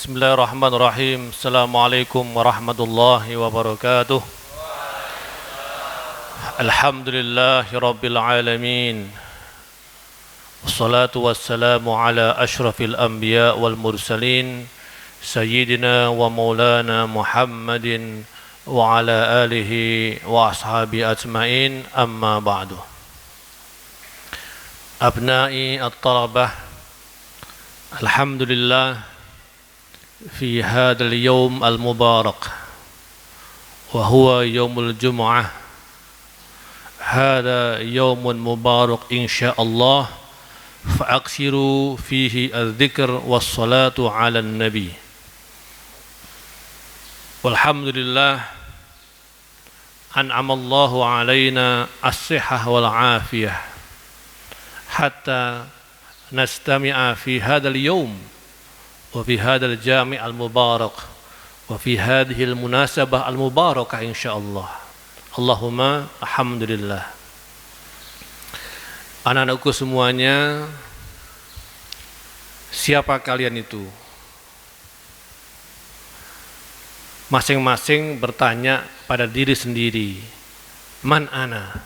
Bismillahirrahmanirrahim. Assalamualaikum warahmatullahi wabarakatuh. Alhamdulillahi rabbil alamin. Wassalatu wassalamu ala ashrafil anbiya wal mursalin Sayyidina wa maulana Muhammadin wa ala alihi wa ashabi ajmain, amma ba'du. Abnai at-talabah, alhamdulillah في هذا اليوم المبارك وهو يوم الجمعة. هذا يوم مبارك إن شاء الله، فأكثروا فيه الذكر والصلاة على النبي. والحمد لله أنعم الله علينا الصحة والعافية حتى نستمع في هذا اليوم وفي هذا الجامع المبارك وفي هذه المناسبة المباركة إن شاء الله. اللهم alhamdulillah. Anak-anakku semuanya, siapa kalian itu? Masing-masing bertanya pada diri sendiri, man ana?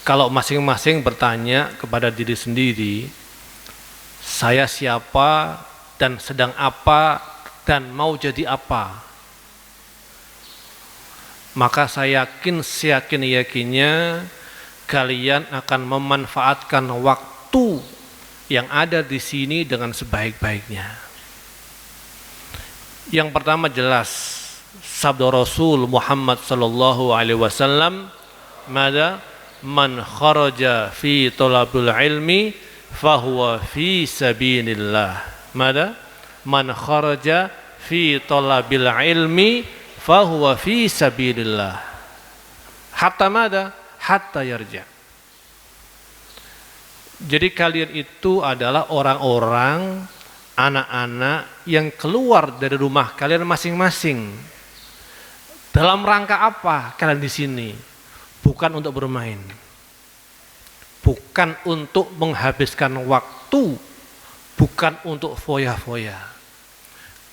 Kalau masing-masing bertanya kepada diri sendiri, saya siapa dan sedang apa dan mau jadi apa, maka saya seyakin-yakinnya kalian akan memanfaatkan waktu yang ada di sini dengan sebaik-baiknya. Yang pertama jelas sabda Rasul Muhammad sallallahu alaihi wasallam, "Mada man kharaja fi talabil ilmi fahuwa fi sabilillah." Mada man kharaja fi talabil ilmi fahuwa fi sabilillah hatta mada hatta yarja. Jadi kalian itu adalah orang-orang, anak-anak yang keluar dari rumah kalian masing-masing. Dalam rangka apa kalian di sini? Bukan untuk bermain, bukan untuk menghabiskan waktu, bukan untuk foya-foya.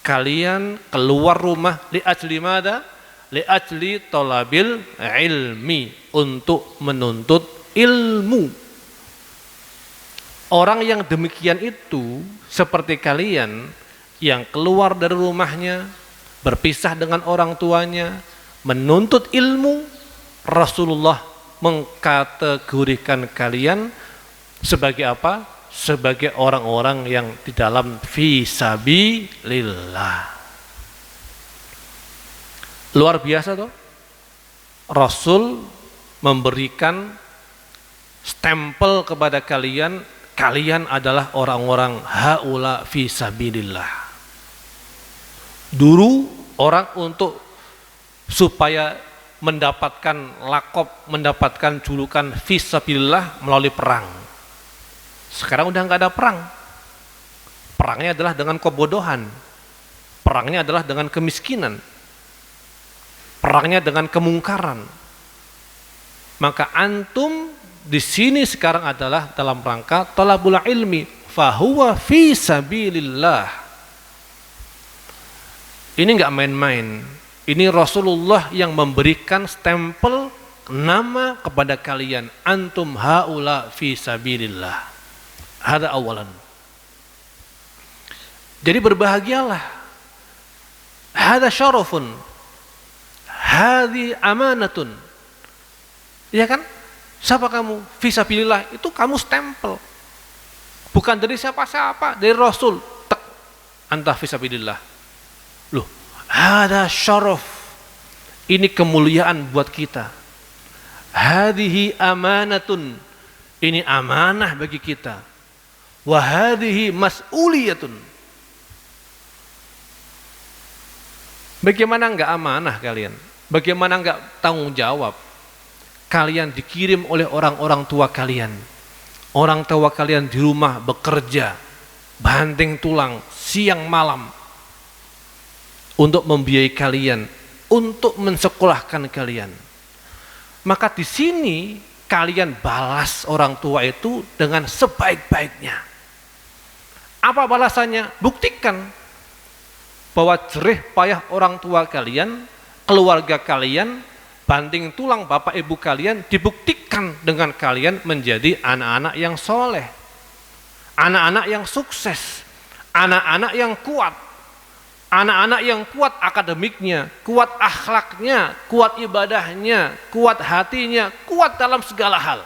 Kalian keluar rumah li'ajli mada? Li'ajli talabil ilmi, untuk menuntut ilmu. Orang yang demikian itu seperti kalian yang keluar dari rumahnya, berpisah dengan orang tuanya, menuntut ilmu. Rasulullah mengkategorikan kalian sebagai apa? Sebagai orang-orang yang di dalam fisabilillah. Luar biasa toh. Rasul memberikan stempel kepada kalian, kalian adalah orang-orang haula fisabilillah. Dulu orang untuk supaya mendapatkan lakop, mendapatkan julukan fisabilillah melalui perang. Sekarang udah nggak ada perang. Perangnya adalah dengan kebodohan. Perangnya adalah dengan kemiskinan. Perangnya dengan kemungkaran. Maka antum di sini sekarang adalah dalam rangka talabul ilmi, fahuwa fisabilillah. Ini nggak main-main. Ini Rasulullah yang memberikan stempel nama kepada kalian, antum haula fi sabilillah. Hada awalan. Jadi berbahagialah. Hada syarafun. Hadi amanatun. Ya kan? Siapa kamu? Fi sabilillah, itu kamu stempel. Bukan dari siapa-siapa, dari Rasul. Tek, anta fi sabilillah. Loh, hada syaraf, ini kemuliaan buat kita. Hadihi amanatun, ini amanah bagi kita. Wa hadihi mas'uliyatun. Bagaimana enggak amanah kalian? Bagaimana enggak tanggung jawab? Kalian dikirim oleh orang-orang tua kalian. Orang tua kalian di rumah bekerja, banting tulang siang malam untuk membiayai kalian, untuk mensekolahkan kalian. Maka di sini kalian balas orang tua itu dengan sebaik-baiknya. Apa balasannya? Buktikan bahwa jerih payah orang tua kalian, keluarga kalian, banting tulang bapak ibu kalian dibuktikan dengan kalian menjadi anak-anak yang soleh, anak-anak yang sukses, anak-anak yang kuat, anak-anak yang kuat akademiknya, kuat akhlaknya, kuat ibadahnya, kuat hatinya, kuat dalam segala hal.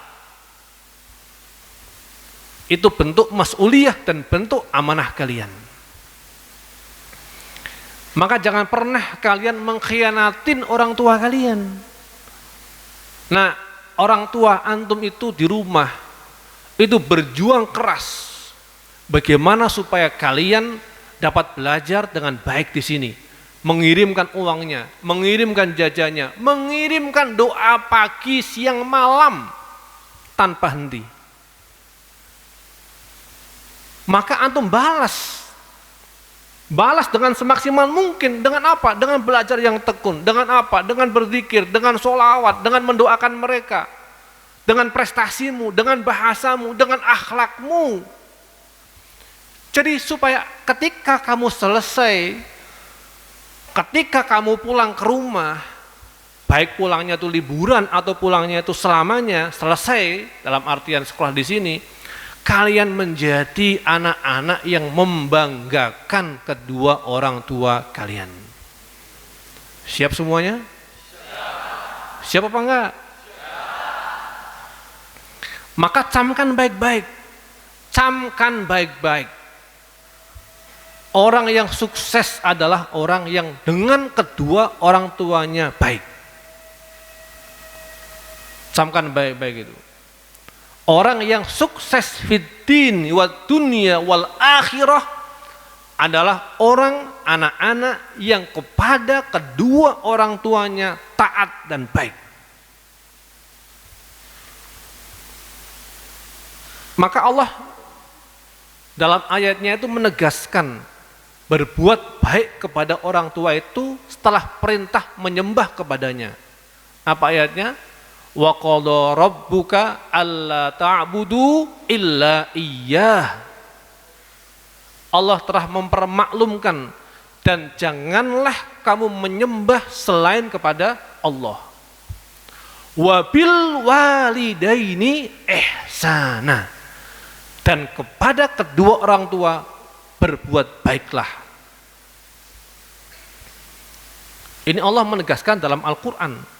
Itu bentuk mas'uliyah dan bentuk amanah kalian. Maka jangan pernah kalian mengkhianatin orang tua kalian. Nah, orang tua antum itu di rumah itu berjuang keras bagaimana supaya kalian dapat belajar dengan baik di sini, mengirimkan uangnya, mengirimkan jajannya, mengirimkan doa pagi, siang, malam tanpa henti. Maka antum balas dengan semaksimal mungkin. Dengan apa? Dengan belajar yang tekun. Dengan apa? Dengan berzikir, dengan sholawat, dengan mendoakan mereka, dengan prestasimu, dengan bahasamu, dengan akhlakmu. Jadi supaya ketika kamu selesai, ketika kamu pulang ke rumah, baik pulangnya itu liburan atau pulangnya itu selamanya selesai, dalam artian sekolah di sini, kalian menjadi anak-anak yang membanggakan kedua orang tua kalian. Siap semuanya? Siap apa enggak? Maka camkan baik-baik. Camkan baik-baik. Orang yang sukses adalah orang yang dengan kedua orang tuanya baik. Camkan baik-baik itu. Orang yang sukses fiddin wa dunya wal akhirah adalah orang anak-anak yang kepada kedua orang tuanya taat dan baik. Maka Allah dalam ayatnya itu menegaskan berbuat baik kepada orang tua itu setelah perintah menyembah kepadanya. Apa ayatnya? Wa qada rabbuka alla ta'budu illa iyyah. Allah telah mempermaklumkan dan janganlah kamu menyembah selain kepada Allah. Wa bil walidaini ihsana. Dan kepada kedua orang tua berbuat baiklah. Ini Allah menegaskan dalam Al-Qur'an.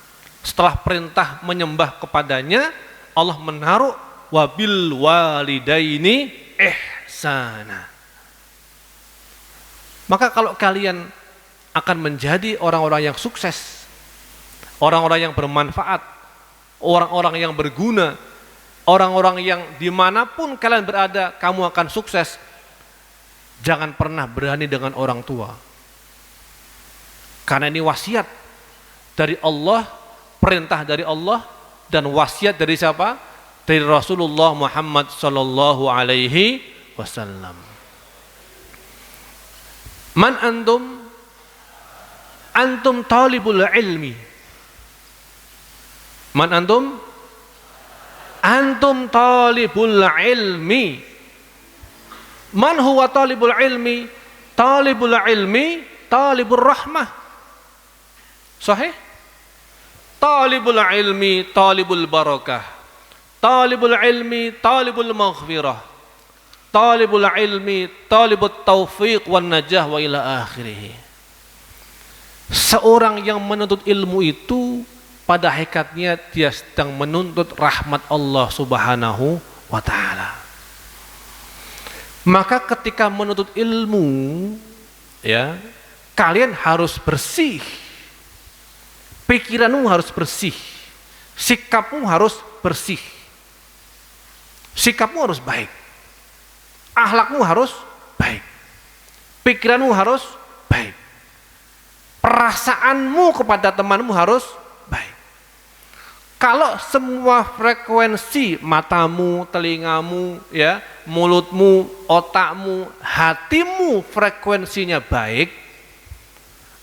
Setelah perintah menyembah kepadanya, Allah menaruh wabil walidaini ihsana. Maka kalau kalian akan menjadi orang-orang yang sukses, orang-orang yang bermanfaat, orang-orang yang berguna, orang-orang yang dimanapun kalian berada, kamu akan sukses. Jangan pernah berani dengan orang tua. Karena ini wasiat dari Allah, perintah dari Allah, dan wasiat dari siapa? Dari Rasulullah Muhammad sallallahu alaihi wasallam. Man antum? Antum talibul ilmi. Man antum? Antum talibul ilmi. Man huwa talibul ilmi? Talibul ilmi, talibur rahmah. Sahih? Talibul ilmi, talibul barakah. Talibul ilmi, talibul maghfirah. Talibul ilmi, talibut taufiq wan najah wa ila akhirih. Seorang yang menuntut ilmu itu pada hakikatnya dia sedang menuntut rahmat Allah Subhanahu wa taala. Maka ketika menuntut ilmu, ya, kalian harus bersih. Pikiranmu harus bersih, sikapmu harus bersih, sikapmu harus baik, akhlakmu harus baik, pikiranmu harus baik, perasaanmu kepada temanmu harus baik. Kalau semua frekuensi matamu, telingamu, ya, mulutmu, otakmu, hatimu frekuensinya baik,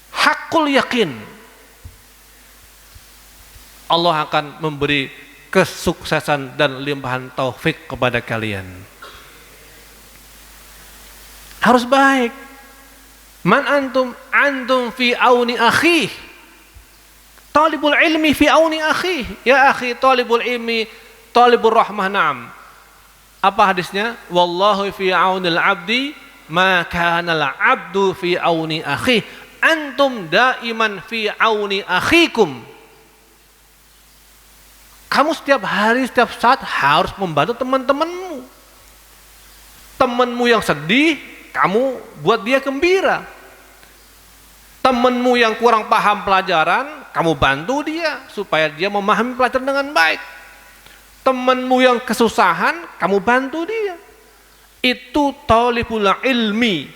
hakul yakin Allah akan memberi kesuksesan dan limpahan taufik kepada kalian. Harus baik. Man antum? Antum fi auni akhi. Talibul ilmi fi auni akhi. Ya akhi, talibul ilmi, talibul rahmah, na'am. Apa hadisnya? Wallahu fi aunil abdi ma kana al abdu fi auni akhi. Antum daiman fi auni akhikum. Kamu setiap hari, setiap saat harus membantu teman-temanmu. Temanmu yang sedih, kamu buat dia gembira. Temanmu yang kurang paham pelajaran, kamu bantu dia supaya dia memahami pelajaran dengan baik. Temanmu yang kesusahan, kamu bantu dia. Itu talibul ilmi.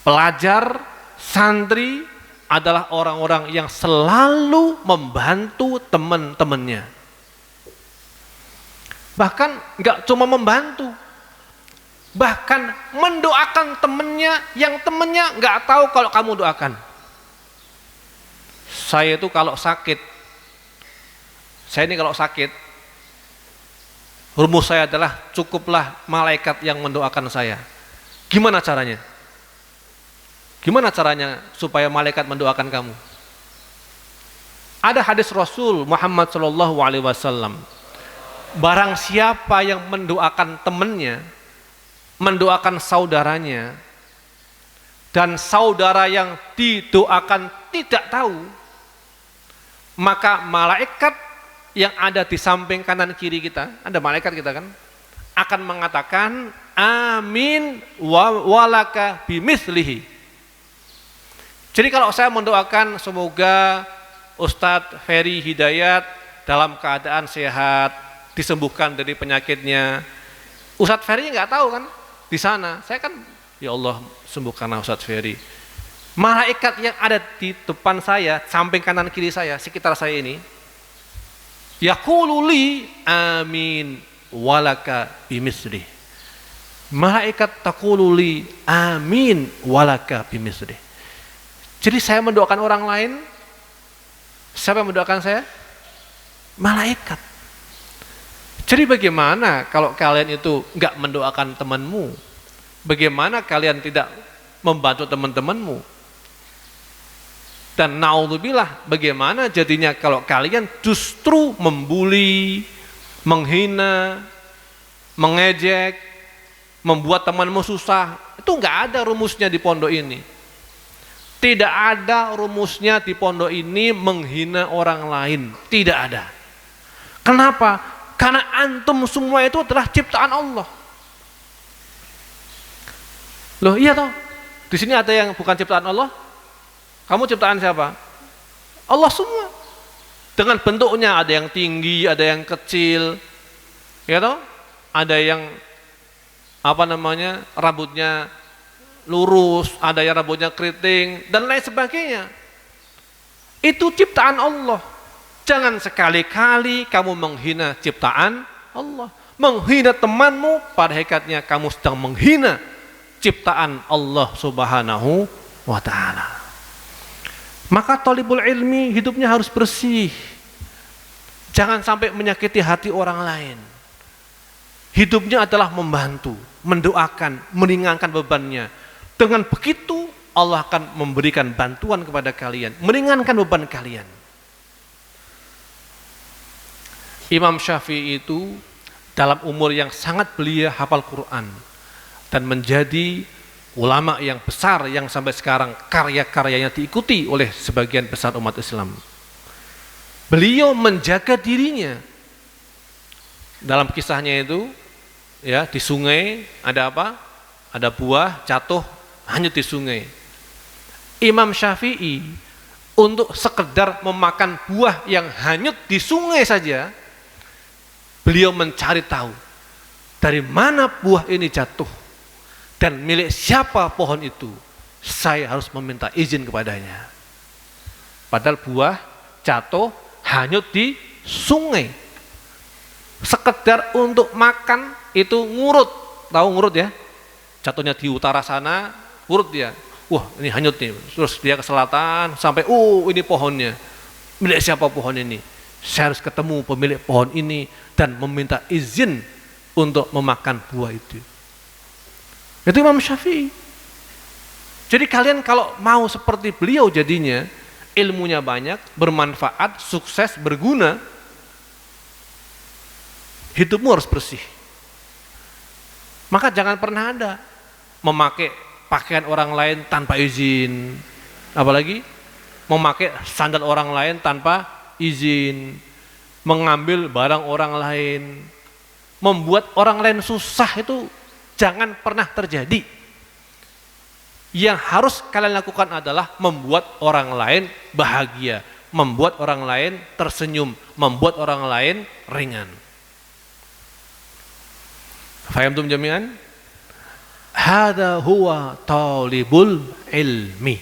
Pelajar, santri adalah orang-orang yang selalu membantu teman-temannya. Bahkan nggak cuma membantu, bahkan mendoakan temannya yang temannya nggak tahu kalau kamu doakan. Saya itu kalau sakit, rumus saya adalah cukuplah malaikat yang mendoakan saya. Gimana caranya? Gimana caranya supaya malaikat mendoakan kamu? Ada hadis Rasul Muhammad SAW. Barang siapa yang mendoakan temannya, mendoakan saudaranya, dan saudara yang didoakan tidak tahu, maka malaikat yang ada di samping kanan kiri kita, ada malaikat kita kan, akan mengatakan amin walaka bimithlihi. Jadi kalau saya mendoakan semoga Ustadz Ferry Hidayat dalam keadaan sehat, disembuhkan dari penyakitnya. Ustadz Ferry nggak tahu kan di sana. Saya kan ya Allah sembuhkanlah Ustadz Ferry. Malaikat yang ada di depan saya, samping kanan kiri saya, sekitar saya ini, yaqulu li amin walaka bimisri. Malaikat taqulu li amin walaka bimisri. Jadi saya mendoakan orang lain, siapa yang mendoakan saya? Malaikat. Jadi bagaimana kalau kalian itu enggak mendoakan temanmu? Bagaimana kalian tidak membantu teman-temanmu? Dan naudzubillah, bagaimana jadinya kalau kalian justru membuli, menghina, mengejek, membuat temanmu susah? Itu enggak ada rumusnya di pondok ini. Tidak ada rumusnya di pondok ini menghina orang lain. Tidak ada. Kenapa? Karena antum semua itu adalah ciptaan Allah. Loh iya toh? Di sini ada yang bukan ciptaan Allah? Kamu ciptaan siapa? Allah semua. Dengan bentuknya, ada yang tinggi, ada yang kecil. Ya toh? Ada yang rambutnya lurus, ada yang rambutnya keriting, dan lain sebagainya. Itu ciptaan Allah. Jangan sekali-kali kamu menghina ciptaan Allah. Menghina temanmu, pada hakikatnya kamu sedang menghina ciptaan Allah Subhanahu wa ta'ala. Maka talibul ilmi hidupnya harus bersih. Jangan sampai menyakiti hati orang lain. Hidupnya adalah membantu, mendoakan, meringankan bebannya. Dengan begitu Allah akan memberikan bantuan kepada kalian, meringankan beban kalian. Imam Syafi'i itu dalam umur yang sangat belia hafal Quran dan menjadi ulama yang besar yang sampai sekarang karya-karyanya diikuti oleh sebagian besar umat Islam. Beliau menjaga dirinya. Dalam kisahnya itu, ya, di sungai ada apa? Ada buah jatuh hanyut di sungai. Imam Syafi'i untuk sekedar memakan buah yang hanyut di sungai saja, beliau mencari tahu dari mana buah ini jatuh dan milik siapa pohon itu. Saya harus meminta izin kepadanya. Padahal buah jatuh hanyut di sungai. Sekedar untuk makan itu ngurut. Tahu ngurut ya? Jatuhnya di utara sana, urut dia, wah ini hanyut nih, terus dia ke selatan sampai, ini pohonnya, milik siapa pohon ini? Saya harus ketemu pemilik pohon ini dan meminta izin untuk memakan buah itu. Itu Imam Syafi'i. Jadi kalian kalau mau seperti beliau jadinya, ilmunya banyak, bermanfaat, sukses, berguna, hidupmu harus bersih. Maka jangan pernah ada memakai pakaian orang lain tanpa izin, apalagi memakai sandal orang lain tanpa izin, mengambil barang orang lain, membuat orang lain susah, itu jangan pernah terjadi. Yang harus kalian lakukan adalah membuat orang lain bahagia, membuat orang lain tersenyum, membuat orang lain ringan. Fahimtum jami'an? Hada huwa talibul ilmi.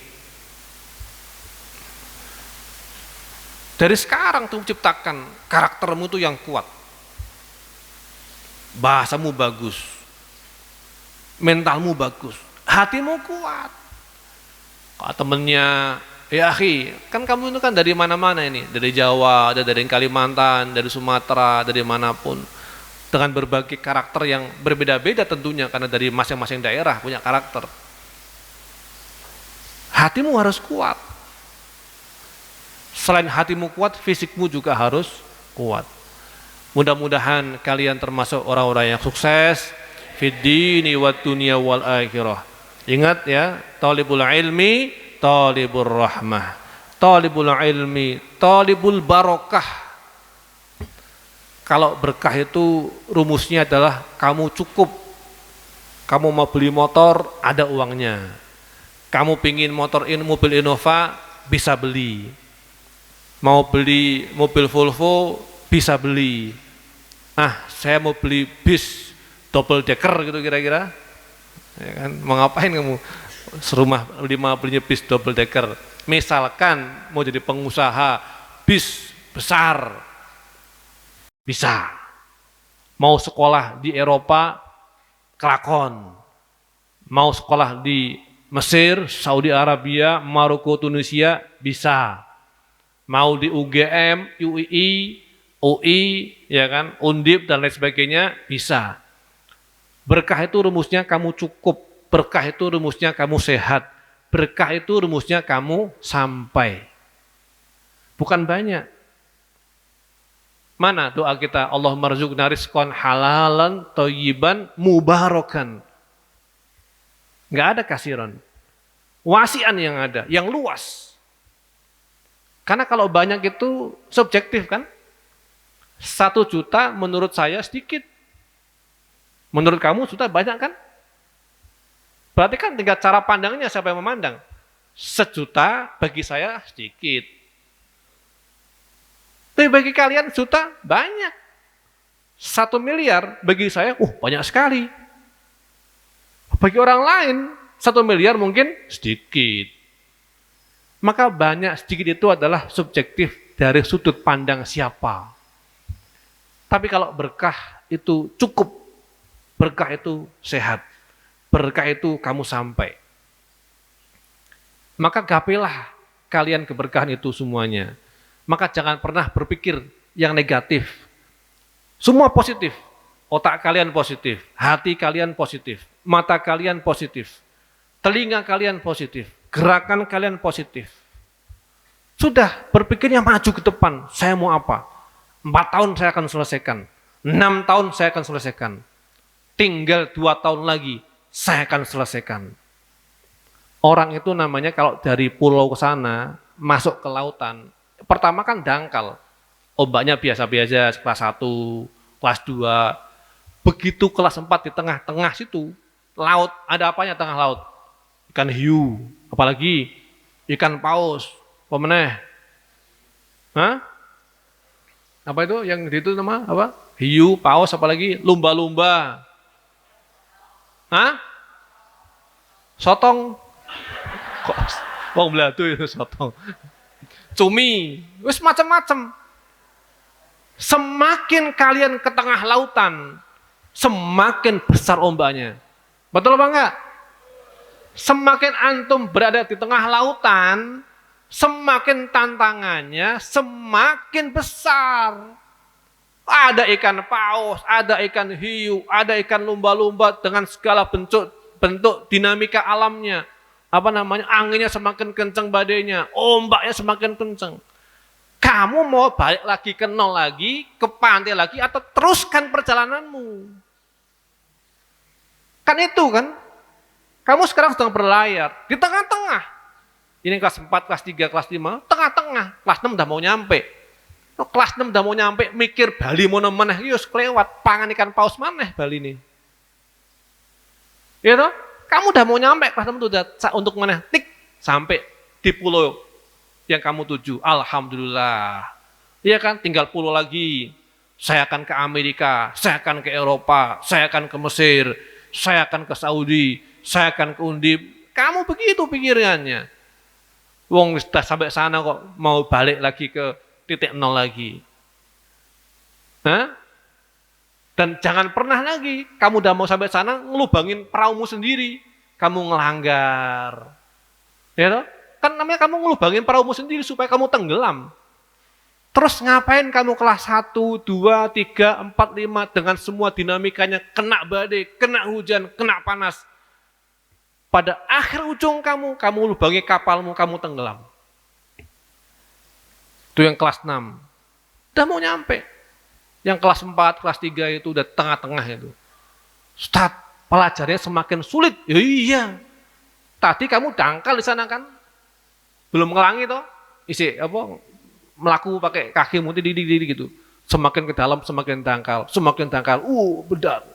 Dari sekarang tuh ciptakan karaktermu tuh yang kuat. Bahasamu bagus. Mentalmu bagus. Hatimu kuat. Kalau temennya, ya akhi, kan kamu itu kan dari mana-mana ini, dari Jawa, ada dari Kalimantan, dari Sumatera, dari manapun, dengan berbagai karakter yang berbeda-beda tentunya, karena dari masing-masing daerah punya karakter. Hatimu harus kuat. Selain hatimu kuat, fisikmu juga harus kuat. Mudah-mudahan kalian termasuk orang-orang yang sukses fid dini wad dunya wal akhirah. Ingat ya, talibul ilmi, talibur rahmah. Talibul ilmi, talibul barokah. Kalau berkah itu rumusnya adalah kamu cukup. Kamu mau beli motor, ada uangnya. Kamu pingin mobil Innova, bisa beli. Mau beli mobil Volvo, bisa beli. Saya mau beli bis double decker gitu kira-kira. Ya kan, mau ngapain kamu serumah belinya bis double decker? Misalkan mau jadi pengusaha bis besar, bisa. Mau sekolah di Eropa, kelakon. Mau sekolah di Mesir, Saudi Arabia, Maroko, Tunisia, bisa. Mau di UGM, UII, UI, ya kan, Undip dan lain sebagainya, bisa. Berkah itu rumusnya kamu cukup, berkah itu rumusnya kamu sehat, berkah itu rumusnya kamu sampai. Bukan banyak. Mana doa kita? Allahumma rzuqna rizqan halalan thayyiban mubarakan. Enggak ada kasiran. Wasian yang ada, yang luas. Karena kalau banyak itu subjektif kan? 1 juta menurut saya sedikit. Menurut kamu sudah banyak kan? Berarti kan tinggal cara pandangnya siapa yang memandang. 1 juta bagi saya sedikit. Tapi bagi kalian juta banyak. 1 miliar bagi saya, banyak sekali. Bagi orang lain 1 miliar mungkin sedikit. Maka banyak sedikit itu adalah subjektif dari sudut pandang siapa. Tapi kalau berkah itu cukup. Berkah itu sehat, berkah itu kamu sampai. Maka gapailah kalian keberkahan itu semuanya. Maka jangan pernah berpikir yang negatif. Semua positif. Otak kalian positif, hati kalian positif, mata kalian positif, telinga kalian positif, gerakan kalian positif. Sudah berpikirnya maju ke depan, saya mau apa? 4 tahun saya akan selesaikan, 6 tahun saya akan selesaikan. Tinggal 2 tahun lagi, saya akan selesaikan. Orang itu namanya kalau dari pulau ke sana, masuk ke lautan, pertama kan dangkal. Ombaknya biasa-biasa, kelas 1, kelas 2. Begitu kelas 4 di tengah-tengah situ, laut, ada apanya tengah laut? Ikan hiu, apalagi ikan paus, pemeneh. Apa itu yang itu nama apa? Hiu, paus, apalagi lumba-lumba. Sotong. Kok wong Belatu itu sotong. Cumi, wis macam-macam. Semakin kalian ke tengah lautan, semakin besar ombaknya. Betul apa enggak? Semakin antum berada di tengah lautan, semakin tantangannya semakin besar. Ada ikan paus, ada ikan hiu, ada ikan lumba-lumba dengan segala bentuk bentuk dinamika alamnya. Anginnya semakin kencang badainya, ombaknya semakin kencang. Kamu mau balik lagi ke nol lagi, ke pantai lagi, atau teruskan perjalananmu? Kan itu kan. Kamu sekarang sedang berlayar, di tengah-tengah. Ini kelas 4, kelas 3, kelas 5, tengah-tengah. Kelas 6 udah mau nyampe. Kelas 6 udah mau nyampe, mikir Bali mau nemeneh, yus kelewat, pangan ikan paus maneh Bali ini. Ya toh? Kamu udah mau nyampe kelas 6 itu udah untuk meneh tik sampai di pulau yang kamu tuju. Alhamdulillah. Iya kan, tinggal pulau lagi. Saya akan ke Amerika, saya akan ke Eropa, saya akan ke Mesir, saya akan ke Saudi, saya akan ke Undip. Kamu begitu pikirannya. Wong sudah sampai sana kok mau balik lagi ke titik nol lagi. Hah? Dan jangan pernah lagi, kamu udah mau sampai sana, ngelubangin perahumu sendiri. Kamu ngelanggar. Ya toh? Kan namanya kamu ngelubangin perahumu sendiri supaya kamu tenggelam. Terus ngapain kamu kelas 1, 2, 3, 4, 5 dengan semua dinamikanya, kena badai, kena hujan, kena panas. Pada akhir ujung kamu lubangi kapalmu, kamu tenggelam. Itu yang kelas 6. Udah mau nyampe. Yang kelas 4, kelas 3 itu udah tengah-tengah itu. Start pelajarannya semakin sulit. Ya iya. Tadi kamu dangkal di sana kan? Belum ngelangi toh? Isi melaku pakai kakimu gitu. Semakin ke dalam semakin dangkal, benar.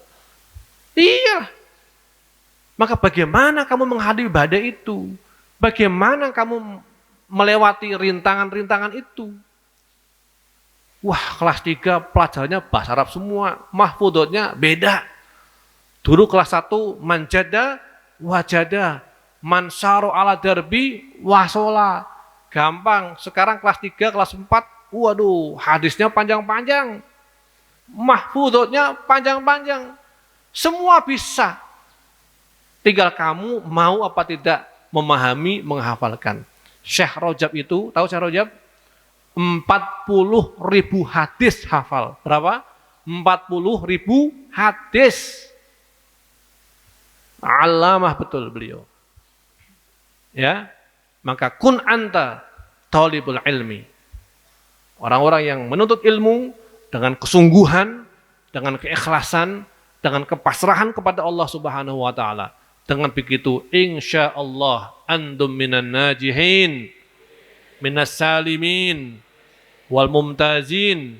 Iya. Maka bagaimana kamu menghadapi badai itu? Bagaimana kamu melewati rintangan-rintangan itu? Wah, kelas 3 pelajarannya bahasa Arab semua, mahfudotnya beda. Dulu kelas 1 manjada wajada, mansaro ala darbi wasola. Gampang. Sekarang kelas 3, kelas 4, waduh, hadisnya panjang-panjang. Mahfudotnya panjang-panjang. Semua bisa. Tinggal kamu mau apa tidak memahami, menghafalkan. Syekh Rajab itu, tahu Syekh Rajab? 40.000 hadis hafal. Berapa? 40.000 hadis. Alamah betul beliau. Ya, maka kun anta talibul ilmi. Orang-orang yang menuntut ilmu dengan kesungguhan, dengan keikhlasan, dengan kepasrahan kepada Allah Subhanahu wa taala. Dengan begitu insya Allah antum minan najihin, minas salimin wal mumtazin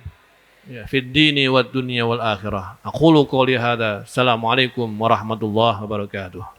ya fid dini wad dunya wal akhirah. Aqulu qouli hadza. Assalamualaikum warahmatullahi wabarakatuh.